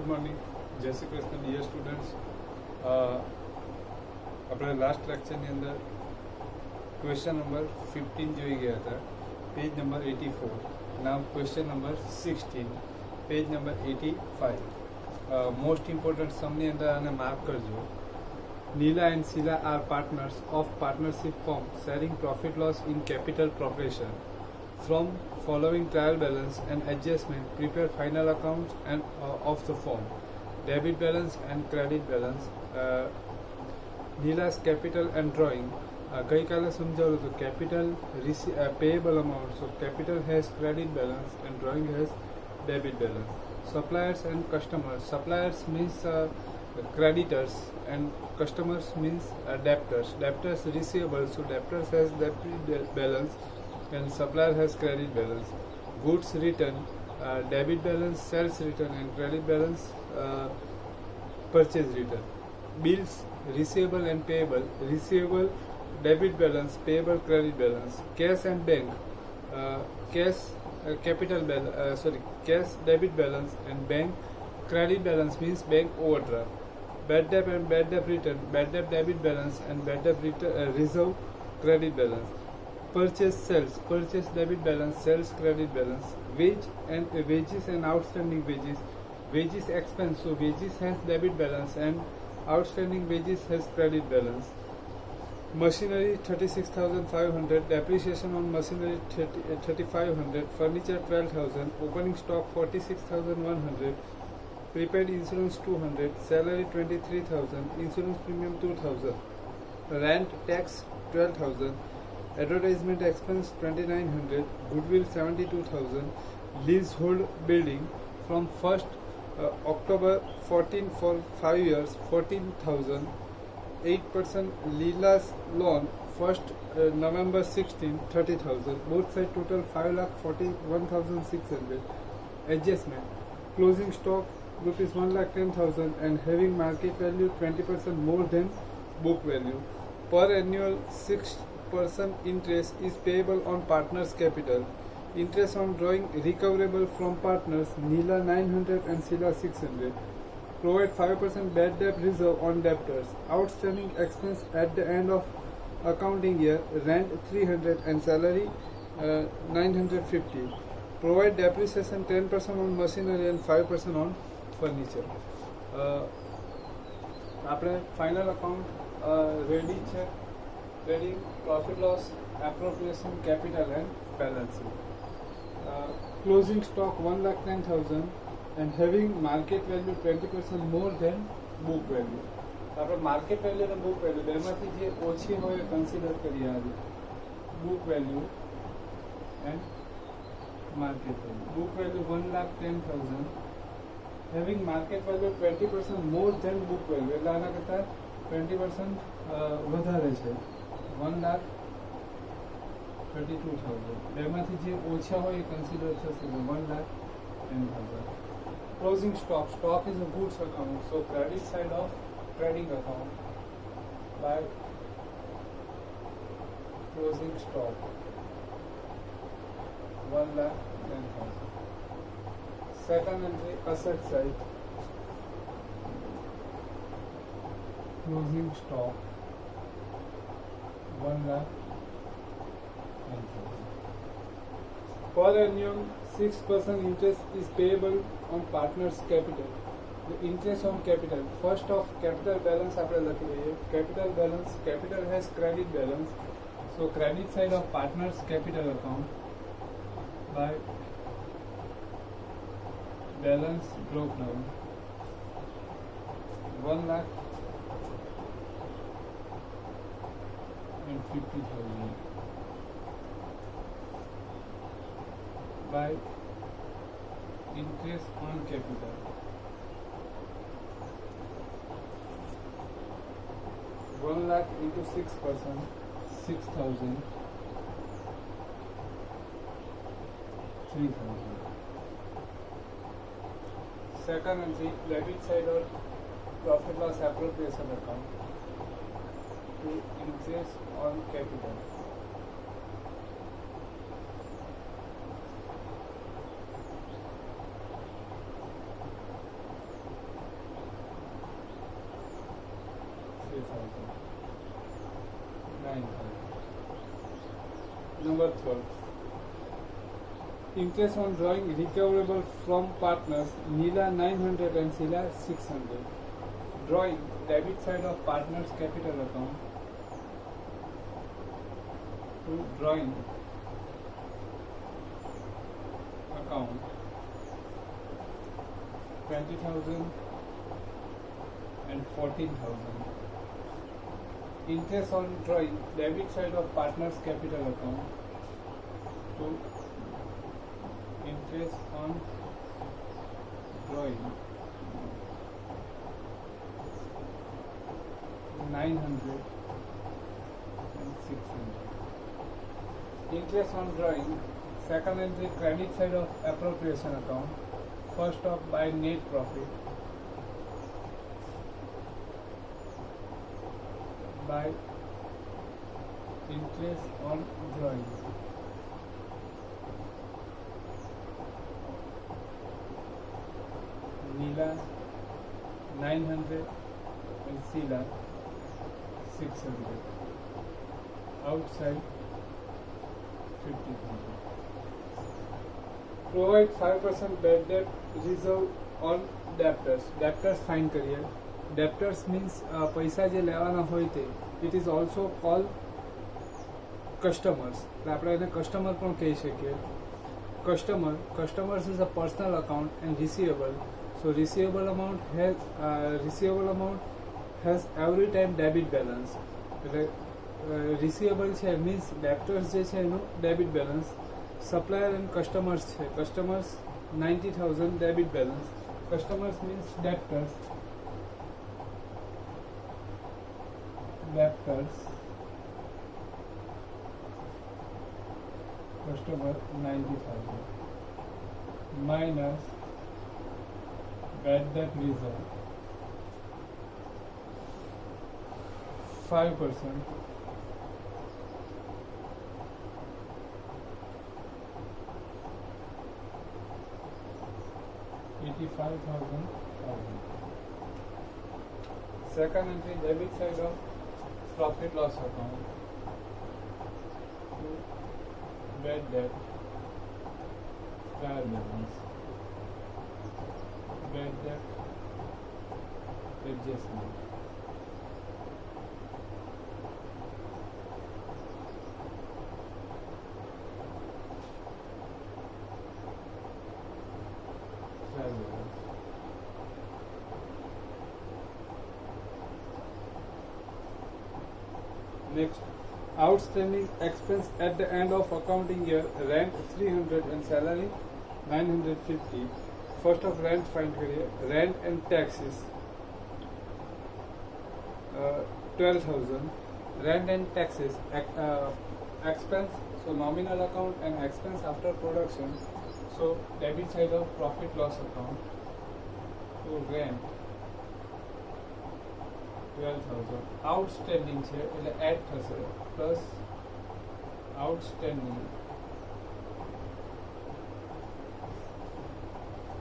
Good morning, Jai Shri Krishna dear students. આપણે last લેક્ચરની અંદર ક્વેશ્ચન નંબર 15 જોઈ ગયા હતા, page number 84. Now question number 16, page number 85. Most important સમની અંદર આને માર્ક કરજો. Neela and Sheila are partners of partnership firm sharing profit loss in capital proportion. From following trial balance and adjustment, prepare final accounts and of the firm. Debit balance and credit balance. Neela's capital and drawing. ગઈકાલે સમજાવ્યું હતું capital payable amount. So capital has credit balance and drawing has debit balance. Suppliers and customers. Suppliers means creditors and customers means debtors. Debtors receivable, so debtors has debit balance and supplier has credit balance. Goods return, debit balance, sales return and credit balance, purchase return. Bills receivable and payable. Receivable debit balance, payable credit balance. Cash and bank, cash cash debit balance and bank credit balance means bank overdraft. Bad debt and bad debt return, bad debt debit balance and bad debt reserve credit balance. Purchase sales, purchase debit balance, sales credit balance. Wages and outstanding wages. Wages expense, so wages has debit balance and outstanding wages has credit balance. Machinery 36,500, depreciation on machinery 3,500, furniture 12,000, opening stock 46,100, prepaid insurance 200, salary 23,000, insurance premium 2,000, rent tax 12,000, advertisement expense 2,900, goodwill 72,000, leasehold building from 1st October 14 for 5 years 14,000, 8% Leela's loan 1st November 16 30,000, both side total 5,41,600. Adjustment, closing stock rupees 1,10,000 and having market value 20% more than book value. Per annual 6% interest is payable on partners capital. Interest on drawing recoverable from partners Neela 900 and Sheila 600. Provide 5% bad debt reserve on debtors. Outstanding expense at the end of accounting year, rent 300 and salary 950. Provide depreciation 10% on machinery and 5% on furniture. આપણે final account ready છે. Trading, profit loss, appropriation, capital and balancing. Closing stock 1,10,000 and having market value 20% more than book value. આપણે market value અને book value બેમાંથી જે ઓછી હોય એ consider કરીએ. આજે book value and market value. Book value 1,10,000, having market value 20% more than book value, એટલે આના કરતાં 20% વધારે છે. 1,32,000. બેમાંથી જે ઓછા હોય એ કન્સિડર થશે. 1,10,000. Closing stock. Stock is a goods account, so credit side of trading account by closing stock 1,10,000. Second entry, asset side, closing stock 1,10,000. Per annum 6% interest is payable on partners capital. The interest on capital, first of capital balance આપણે લખી દઈએ. Capital balance, capital has credit balance, so credit side of partners capital account by balance broke down 1,50,000 by interest on capital 1,00,000 into 6%, 6,000, 3,000. Second entry, debit side or profit loss appropriation account to interest on capital. Number third. Interest on drawing recoverable from partners Neela 900 and Sheila 600. Drawing debit side of partners capital account to drawing account 20,000 and 14,000. Interest on drawing debit side of partners capital account to interest on drawing 900 and 600. Interest on drawing second entry credit side of appropriation account first off by net profit by interest on drawing Neela 900 and Sheila 600. Outside 50,000. Provide 5% bad debt reserve on debtors. Debtors fine करिए. Debtors means पैसा जे लेवाना होय ते. It is also called customers. આપણે એને customer પણ કહી શકીએ. Customers is a personal account and receivable. So receivable amount has every time debit balance. Receivable છે means debtors જે છે એનું debit balance. Supplier and customers છે. Customers 90,000 debit balance. Customers means debtors. Customer 90,000 minus bad debt reserve 5% $85,000. Second entry debit side of profit loss account to bad debt trial balance bad debt adjustment trial balance. Next, outstanding expense at the end of accounting year, rent 300 and salary 950. First of rent find करिए. Rent and taxes 12,000. Rent and taxes expense, so nominal account and expense after production. So debit side of profit loss account to rent 12,000. Outstanding છે એટલે add થશે plus outstanding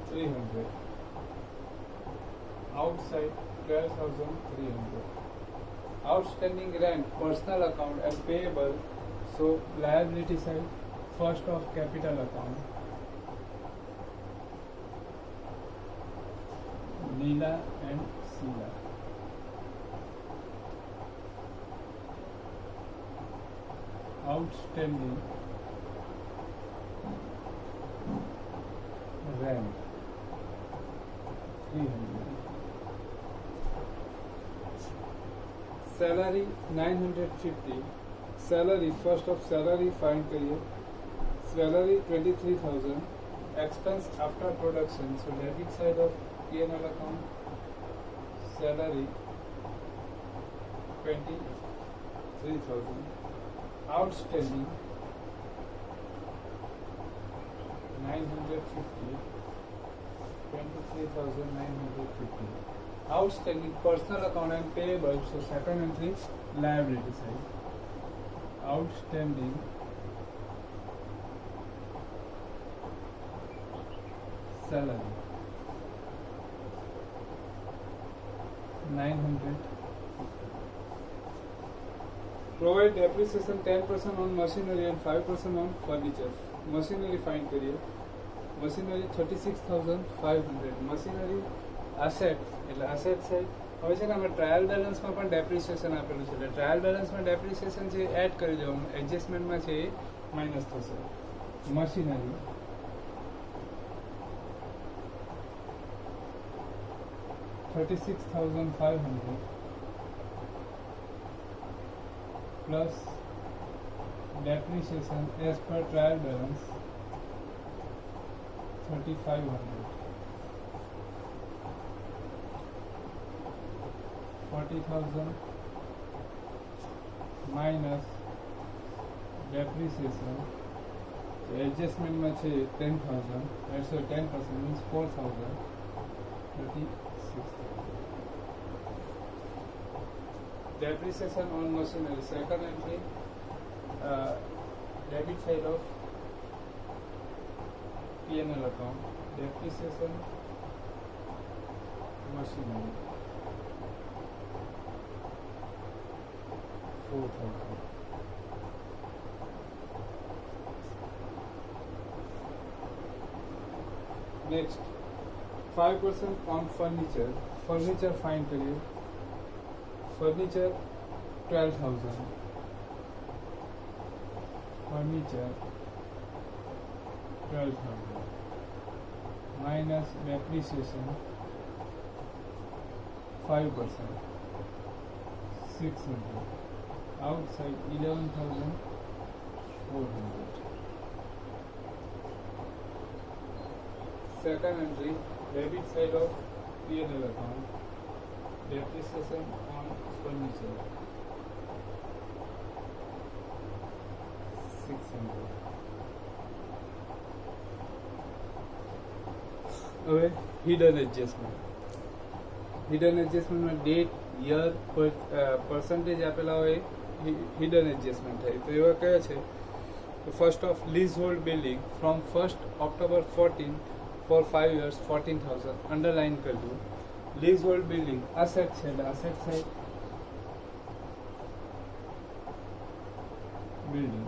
300. Outside 12,300. Outstanding rent personal account and payable, so liability side first of capital account Neela and Sheila. Outstanding rent 300. Salary 950. Salary first of salary find करिए. Salary 23,000. Expense after production, so debit side of P&L account salary 23,000. Outstanding 950. 23,950. Outstanding personal account and payable, so second entry liability side. Outstanding salary 900. Provide depreciation 10% on machinery and 5% on furniture. Machinery find કરીએ. Machinery 36,500. Machinery asset એટલે asset side. હવે છે ને આપણે trial બેલેન્સમાં પણ depreciation આપેલું છે એટલે ટ્રાયલ બેલેન્સમાં ડેપ્રિસિએશન છે એડ કરી દેવાનું, એડજસ્ટમેન્ટમાં છે એ માઇનસ થશે. Machinery $36,500 plus depreciation as per trial balance 3,500. 40,000 minus depreciation. So adjustment में छे 10,000. So 10% means 4,000. 36,000. Depreciation on machinery. Second entry, debit side of P&L account. Depreciation machinery 4,000. Next, 5% on furniture. Furniture find करिए. Furniture 12,000. Furniture 12,000 minus depreciation 5%, 600. Outside 11,400. Second entry, debit side of P&L account. Depreciation on furniture 600. હવે hidden adjustment. Hidden એડજસ્ટમેન્ટમાં date, year, percentage આપેલા હોય hidden adjustment થાય. તો એવા કયા છે? First of leasehold building from 1st October 14 for 5 years 14,000. Underline કરજો. લીઝ હોલ્ડ બિલ્ડિંગ અસેટ છે એટલે અસેટ સાઇડ બિલ્ડિંગ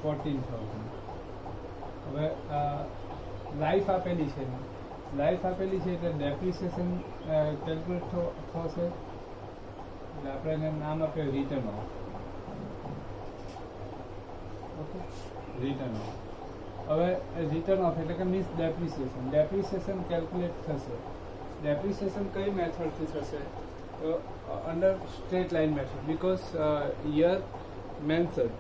14,000. હવે લાઈફ આપેલી છે ને, લાઈફ આપેલી છે એટલે ડેપ્રિસિએશન કેલ્ક્યુલેટ થશે એટલે આપણે એને નામ આપીએ return of. Okay, return of. હવે રિટર્ન ઓફ એટલે કે મીન્સ ડેપ્રિસિએશન. ડેપ્રિસિએશન કેલ્ક્યુલેટ થશે. ડેપ્રિસિએશન કઈ મેથડથી થશે? તો under straight line method, because year mention,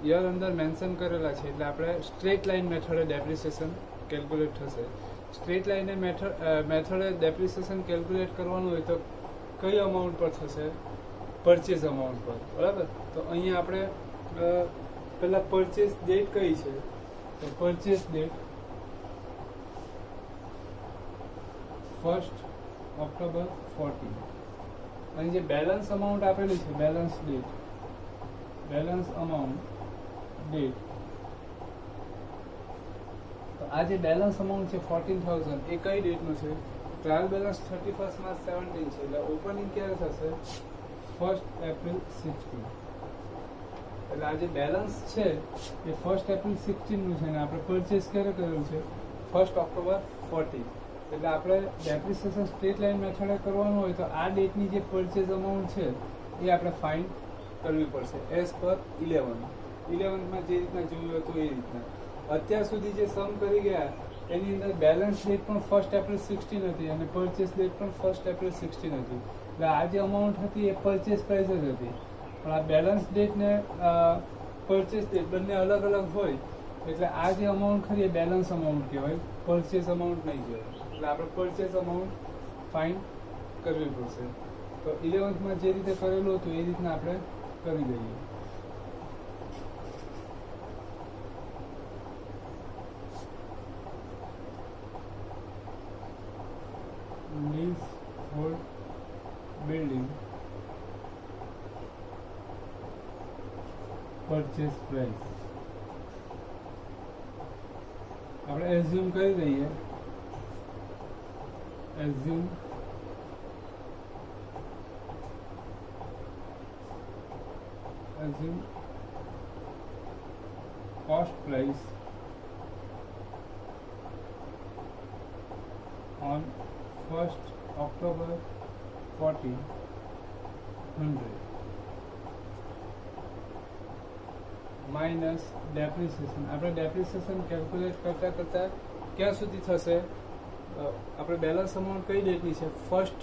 year અંદર મેન્શન કરેલા છે એટલે આપણે સ્ટ્રેટ લાઇન મેથડે ડેપ્રિસિએશન કેલ્ક્યુલેટ થશે. સ્ટ્રેટ લાઇન મેથડે ડેપ્રિસિએશન કેલ્ક્યુલેટ કરવાનું હોય તો કઈ અમાઉન્ટ પર થશે? પરચેઝ અમાઉન્ટ પર, બરાબર. તો અહીંયા આપણે પહેલાં પરચેઝ ડેટ કઈ છે? તો પરચેઝ ડેટ 1st October 14. અહીં જે બેલેન્સ અમાઉન્ટ આપેલી છે, balance date, balance amount date, તો આ જે બેલેન્સ અમાઉન્ટ છે 14,000 એ કઈ ડેટનું છે? ટ્રાયલ બેલેન્સ 31st March 17 છે એટલે ઓપનિંગ ક્યારે થશે? 1st April 16. એટલે આ જે બેલેન્સ છે એ 1st April 16 નું છે ને આપણે પરચેસ ક્યારે કરેલું છે? 1st October 14. એટલે આપણે ડેપ્રિસિએશન સ્ટ્રેટ લાઇન મેથડે કરવાનું હોય તો આ ડેટની જે પરચેઝ અમાઉન્ટ છે એ આપણે ફાઇન્ડ કરવી પડશે એઝ પર 11માં જે રીતના જોયું હતું એ રીતના. અત્યાર સુધી જે સમ કરી ગયા એની અંદર બેલેન્સ ડેટ પણ 1st April 16 હતી અને પરચેસ ડેટ પણ 1st April 16 હતી. એટલે આ જે અમાઉન્ટ હતી એ પરચેસ પ્રાઇસ જ હતી, પણ આ બેલેન્સ ડેટ ને પરચેસ ડેટ બંને અલગ અલગ હોય એટલે આ જે અમાઉન્ટ ખરી એ બેલેન્સ અમાઉન્ટ કહેવાય, પરચેસ અમાઉન્ટ નહીં કહેવાય. એટલે આપણે પરચેસ અમાઉન્ટ ફાઇન્ડ કરવી પડશે. તો 11માં જે રીતે કરેલું હતું એ રીતના આપણે કરી દઈએ. Lease hold building purchase price આપણે એઝ્યુમ કરી દઈએ. Assume assume cost price on 1st October 1400 minus depreciation. આપણે ડેપ્રિસિએશન કેલ્ક્યુલેટ કરતા કરતા ક્યાં સુધી થશે? આપણે બેલેન્સ અમાઉન્ટ કઈ ડેટની છે? 1st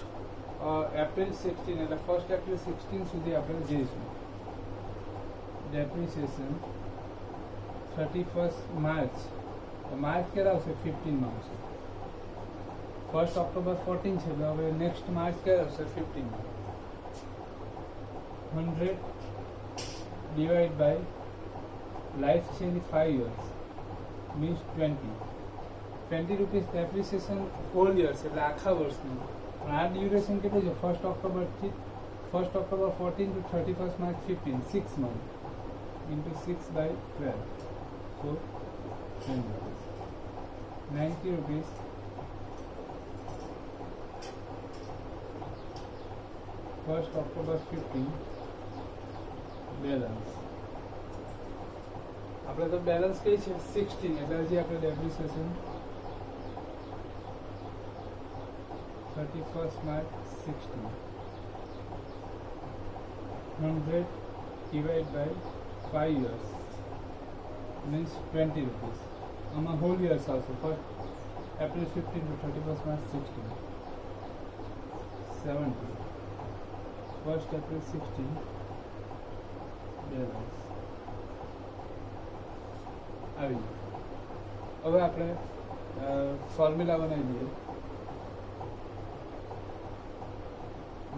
એપ્રિલ 16, એટલે 1st એપ્રિલ 16 સુધી આપણે જઈશું. ડેપ્રિસિએશન 31st માર્ચ, માર્ચ ક્યારે આવશે? 15 માં આવશે. 1st ઓક્ટોબર 14 છે, એટલે હવે નેક્સ્ટ માર્ચ ક્યારે આવશે? 15 માં. 100 ડિવાઈડ બાય લાઈફ છે એની 5 years means 20 rupees depreciation whole years, એટલે આખા વર્ષનું. પણ આ ડ્યુરેશન કેટલું છે? 1st ઓક્ટોબરથી 1st October 14 to 31st March 15, 6 months into 6 by 12, so 10 rupees. 90 rupees first October 15 balance. આપણે તો બેલેન્સ કઈ છે? 16, એટલે હજી આપણે depreciation 31st March 16, 100 divided by 5 years means 20 rupees. આમાં હોલ યર્સ આવશે. 1st April 15 to 31st March 16, 70. 1st April 16 balance આવી ગયું. હવે આપણે ફોર્મ્યુલા બનાવી દઈએ.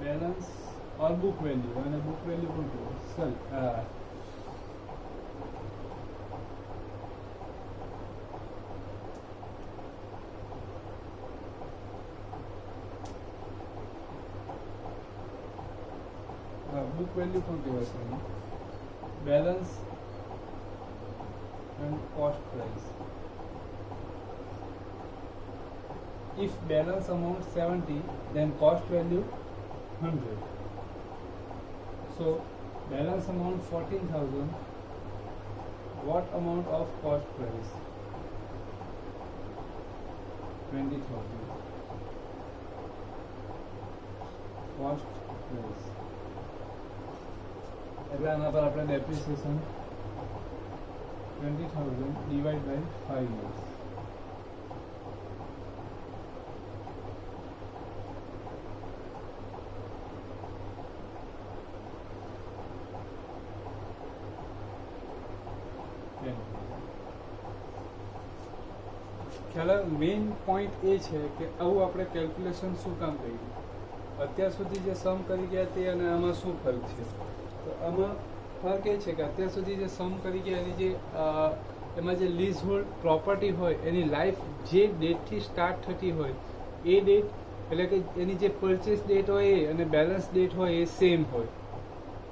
બેલેન્સ ઓર બુક વેલ્યુ, અને બુક વેલ્યુ પણ કહેવાય. સર બુક વેલ્યુ પણ કહેવાય છે. Balance and cost price. If balance amount 70, then cost value 100. So balance amount 14,000. What amount of cost price? 20,000. Cost price. એટલે આના પર આપણે ડેપ્રિસિએશન 20,000 divided by 5 years. ખ્યાલ મેઇન પોઈન્ટ એ છે કે આવું આપણે કેલ્ક્યુલેશન શું કામ કર્યું? અત્યાર સુધી જે સમ કરી ગયા તે અને આમાં શું ફરક છે? તો આમાં ફરક એ છે કે અત્યાર સુધી જે સમ કરી ગયા એની જે એમાં જે લીઝ હોલ્ડ પ્રોપર્ટી હોય એની લાઈફ જે ડેટથી સ્ટાર્ટ થતી હોય એ ડેટ, એટલે કે એની જે પરચેસ ડેટ હોય એ અને બેલેન્સ ડેટ હોય એ સેમ હોય.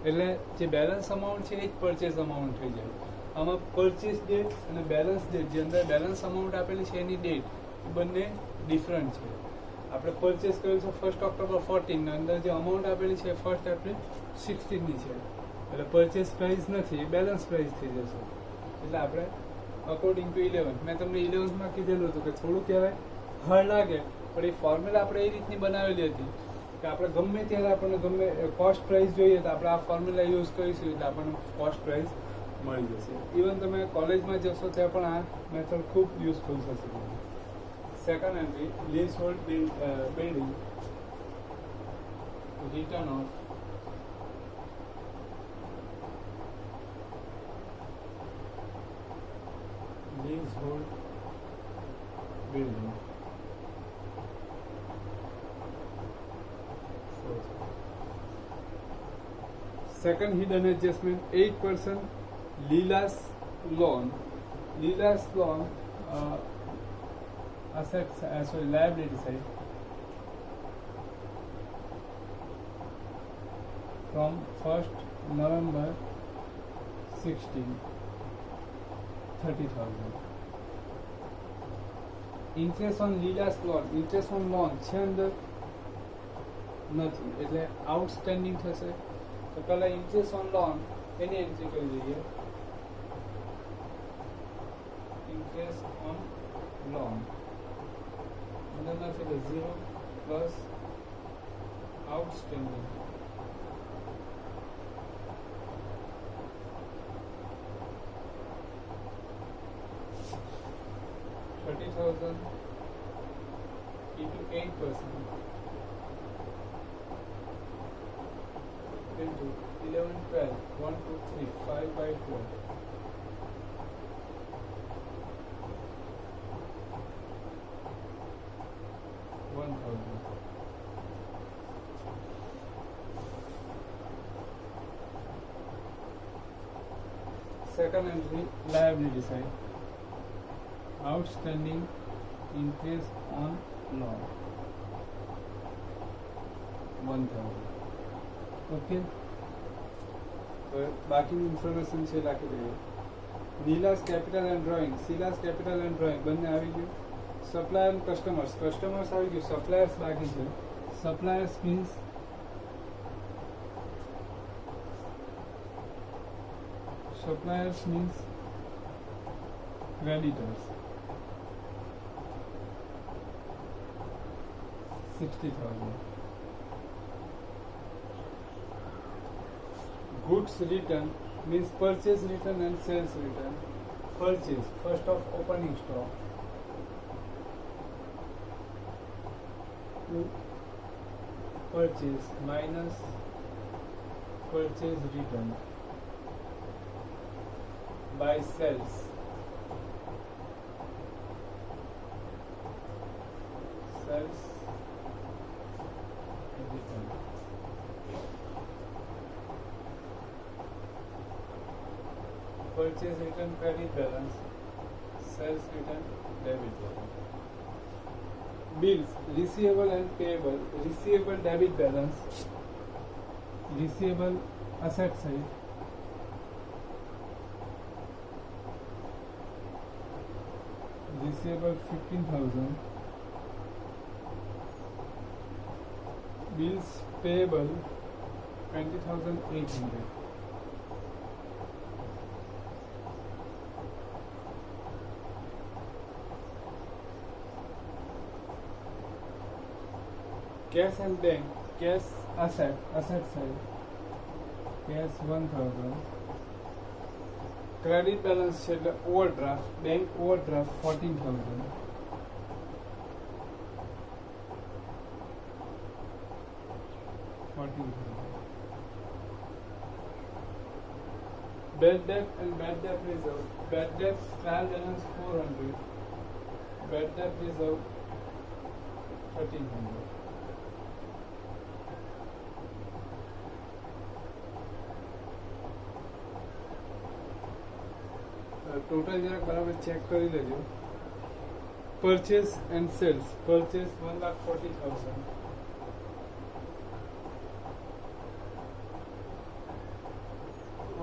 એટલે જે બેલેન્સ અમાઉન્ટ છે એ જ પરચેસ અમાઉન્ટ થઈ જાય. આમાં પરચેસ ડેટ અને બેલેન્સ ડેટ, જે અંદર બેલેન્સ અમાઉન્ટ આપેલી છે એની ડેટ એ બંને ડિફરન્ટ છે. આપણે પરચેસ કર્યું છે 1st ઓક્ટોબર 14, અંદર જે અમાઉન્ટ આપેલી છે 1st એપ્રિલ 16ની છે. એટલે પરચેસ પ્રાઇસ નથી, બેલેન્સ પ્રાઇસ થઈ જશે. એટલે આપણે અકોર્ડિંગ ટુ 11, મેં તમને 11માં કીધેલું હતું કે થોડું કહેવાય હાર્ડ લાગે, પણ એ ફોર્મ્યુલા આપણે એ રીતની બનાવેલી હતી કે આપણે ગમે ત્યારે આપણને ગમે કોસ્ટ પ્રાઇસ જોઈએ તો આપણે આ ફોર્મ્યુલા યુઝ કરીશું એટલે આપણને કોસ્ટ પ્રાઇસ મળી જશે. ઇવન તમે કોલેજમાં જશો ત્યાં પણ આ મેથડ ખૂબ યુઝફુલ થશે. Second entry, lease hold building, return of leasehold building. Second hidden adjustment, 8% Lilas loan. Lilas loan assets, sorry, liability side from 1st November 16, 30,000. Interest on Leela's loan, interest on loan છે અંદર નથી એટલે outstanding થશે. તો પહેલાં interest on loan એની entry કરી દઈએ. ઇન્ટરેસ્ટ ઓન લોન અંદરના છે 0 plus outstanding $30,000 into 8% into 11, 12, 1, 2, 3, 5 by 12. Second entry, liability side. Outstanding interest on loan 1,000. Okay, તો બાકીની ઇન્ફોર્મેશન છે રાખી દઈએ. Neela's capital and drawing, Sheela's capital and drawing બંને આવી ગયું. સપ્લાયર એન્ડ કસ્ટમર્સ, કસ્ટમર્સ આવી ગયું. સપ્લાયર્સ બાકી છે. Suppliers means creditors 60,000. Goods return means purchase return and sales return. Purchase, first of opening stock. Purchase minus purchase return by sales. Sales return. Purchase return credit balance, sales return debit balance. Bills, receivable and payable. Receivable debit balance, receivable asset side, receivable 15,000. Bills payable 20,800. Cash and bank, cash asset side, cash 1,000. Credit balance છે એટલે overdraft, bank overdraft 14,000. Bad debt and bad debt reserve. Bad debt trial balance 400. Bad debt reserve 1,300. Total જરાક બરાબર check કરી લેજો. Purchase and cells. Purchase 1,40,000.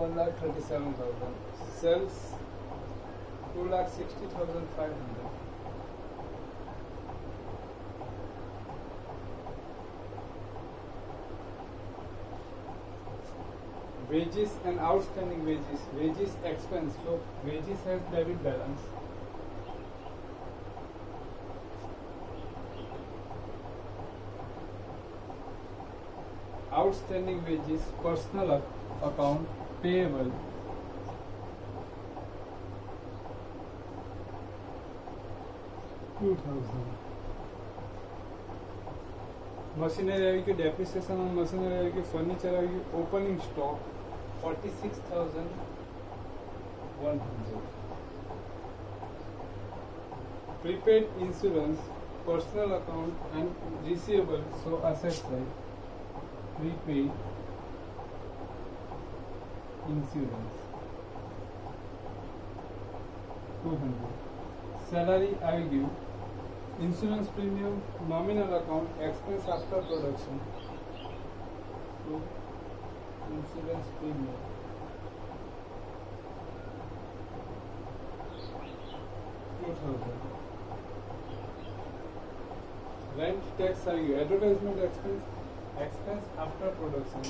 $1,37,000. Sales 2,60,500. Wages and outstanding wages. Wages expense. So wages has debit balance. Outstanding wages, personal account, payable. $2,000. Machinery આવી ગયું, depreciation on machinery આવી ગયું, furniture આવી ગયું, opening stock 46,100. Prepaid insurance, personal account and receivable, so asset side. Prepaid insurance 200. Salary આવી ગયું. Insurance premium, nominal account, expense after production. So, insurance premium 2,000. Rent tax આવી ગયું. Advertisement expense, expense after production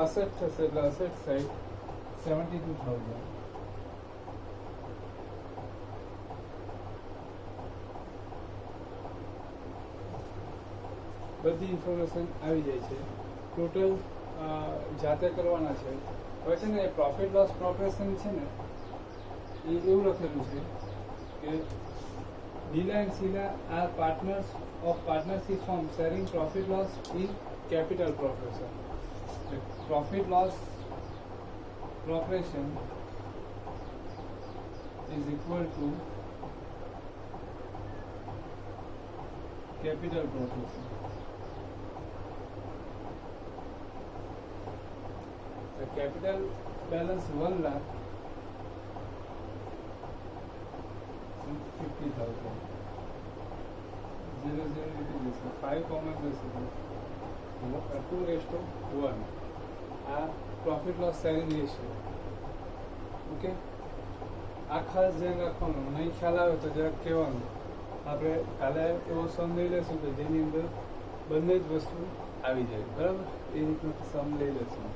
asset થશે એટલે asset side 72,000. બધી information આવી જાય છે. ટોટલ જાતે કરવાના છે. હવે છે ને પ્રોફિટ લોસ પ્રોપરેશન છે ને એ એવું લખેલું છે કે Dila and Sheila are partners of partnership firm sharing profit loss in capital proportion. The profit loss proportion is equal to capital proportion. The capital balance 1 lakh 50,000. 0 0 into this 5 common this 2:1. આ profit loss sharing ratio. Okay, આ ખાસ ધ્યાન રાખવાનું. નહીં ખ્યાલ આવે તો જરાક કહેવાનું. આપણે કાલે એવો સમ લઈ લેશું કે જેની અંદર બંને જ વસ્તુ આવી જાય. બરાબર, એ રીતનો સમ લઈ લેશું.